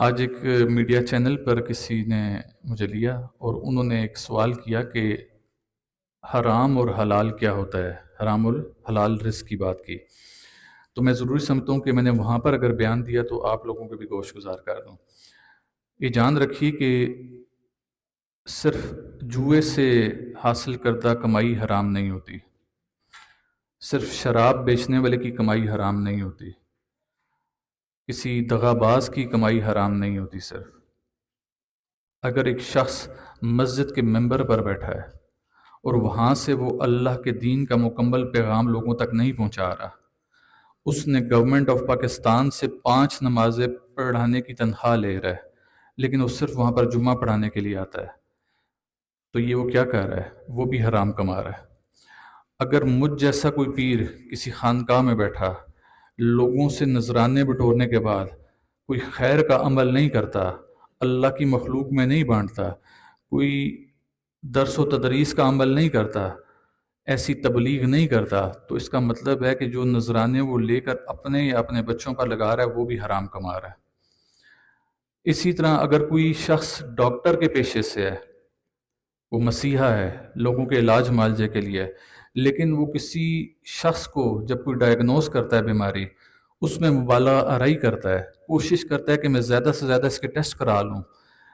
آج ایک media channel پر کسی نے مجھے لیا اور انہوں نے ایک سوال کیا کہ حرام اور حلال کیا ہوتا ہے، حرام اور حلال رزق کی بات کی۔ تو میں ضروری سمجھتا ہوں کہ میں نے وہاں پر اگر بیان دیا تو آپ لوگوں کو بھی گوش گزار کر دوں۔ یہ جان رکھیے کہ صرف جوئے سے حاصل کردہ کمائی حرام نہیں ہوتی، صرف شراب بیچنے والے کی کمائی حرام نہیں ہوتی، کسی دغا باز کی کمائی حرام نہیں ہوتی۔ صرف اگر ایک شخص مسجد کے ممبر پر بیٹھا ہے اور وہاں سے وہ اللہ کے دین کا مکمل پیغام لوگوں تک نہیں پہنچا رہا، اس نے گورنمنٹ آف پاکستان سے 5 نمازیں پڑھانے کی تنخواہ لے رہا ہے، لیکن وہ صرف وہاں پر جمعہ پڑھانے کے لیے آتا ہے، تو یہ وہ کیا کر رہا ہے؟ وہ بھی حرام کما رہا ہے۔ اگر مجھ جیسا کوئی پیر کسی خانقاہ میں بیٹھا لوگوں سے نذرانے بٹورنے کے بعد کوئی خیر کا عمل نہیں کرتا، اللہ کی مخلوق میں نہیں بانٹتا، کوئی درس و تدریس کا عمل نہیں کرتا، ایسی تبلیغ نہیں کرتا، تو اس کا مطلب ہے کہ جو نذرانے وہ لے کر اپنے یا اپنے بچوں پر لگا رہا ہے وہ بھی حرام کما رہا ہے۔ اسی طرح اگر کوئی شخص ڈاکٹر کے پیشے سے ہے، وہ مسیحا ہے، لوگوں کے علاج معالجے کے لیے، لیکن وہ کسی شخص کو جب کوئی ڈائگنوز کرتا ہے بیماری، اس میں مبالغہ آرائی کرتا ہے، کوشش کرتا ہے کہ میں زیادہ سے زیادہ اس کے ٹیسٹ کرا لوں،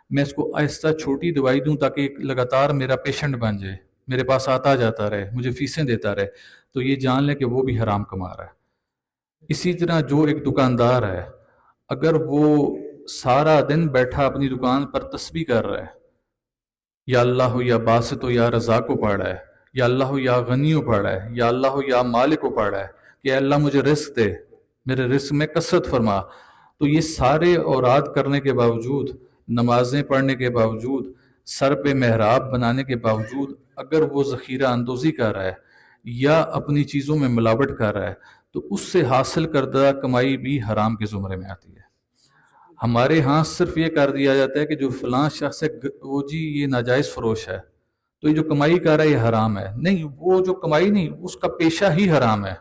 میں اس کو آہستہ چھوٹی دوائی دوں تاکہ لگاتار میرا پیشنٹ بن جائے، میرے پاس آتا جاتا رہے، مجھے فیسیں دیتا رہے، تو یہ جان لے کہ وہ بھی حرام کما رہا ہے۔ اسی طرح جو ایک دکاندار ہے، اگر وہ سارا دن بیٹھا اپنی دکان پر تسبیح کر رہا ہے، یا اللہ ہو یا باسط ہو یا رزاق کو پڑھ رہا ہے، یا اللہ ہو یا غنی کو پڑھ رہا ہے، یا اللہ ہو یا مالک کو پڑھ رہا ہے کہ اے اللہ مجھے رزق دے، میرے رزق میں کثرت فرما، تو یہ سارے اوراد کرنے کے باوجود، نمازیں پڑھنے کے باوجود، سر پہ محراب بنانے کے باوجود، اگر وہ ذخیرہ اندوزی کر رہا ہے یا اپنی چیزوں میں ملاوٹ کر رہا ہے تو اس سے حاصل کردہ کمائی بھی حرام کے زمرے میں آتی ہے۔ ہمارے ہاں صرف یہ کر دیا جاتا ہے کہ جو فلاں شخص ہے وہ جی یہ ناجائز فروش ہے، تو یہ جو کمائی کر رہا ہے یہ حرام ہے۔ نہیں، وہ جو کمائی نہیں، اس کا پیشہ ہی حرام ہے،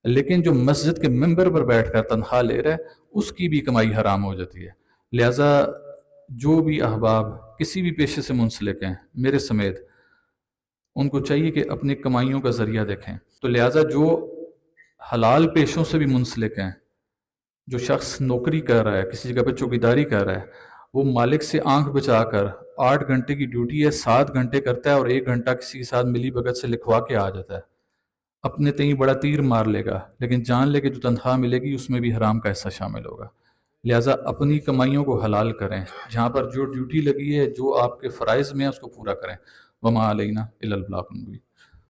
لیکن جو مسجد کے ممبر پر بیٹھ کر تنخواہ لے رہا ہے اس کی بھی کمائی حرام ہو جاتی ہے۔ لہٰذا جو بھی احباب کسی بھی پیشے سے منسلک ہیں، میرے سمیت، ان کو چاہیے کہ اپنی کمائیوں کا ذریعہ دیکھیں۔ تو لہٰذا جو حلال پیشوں سے بھی منسلک ہیں، جو شخص نوکری کر رہا ہے، کسی جگہ پہ چوکیداری کر رہا ہے، وہ مالک سے آنکھ بچا کر 8 گھنٹے کی ڈیوٹی ہے 7 گھنٹے کرتا ہے اور 1 گھنٹہ کسی کے ساتھ ملی بھگت سے لکھوا کے آ جاتا ہے، اپنے تئیں بڑا تیر مار لے گا، لیکن جان لے کہ جو تنخواہ ملے گی اس میں بھی حرام کا حصہ شامل ہوگا۔ لہٰذا اپنی کمائیوں کو حلال کریں، جہاں پر جو ڈیوٹی لگی ہے، جو آپ کے فرائض میں ہے اس کو پورا کریں۔ وما علینا الا البلاغ المبین۔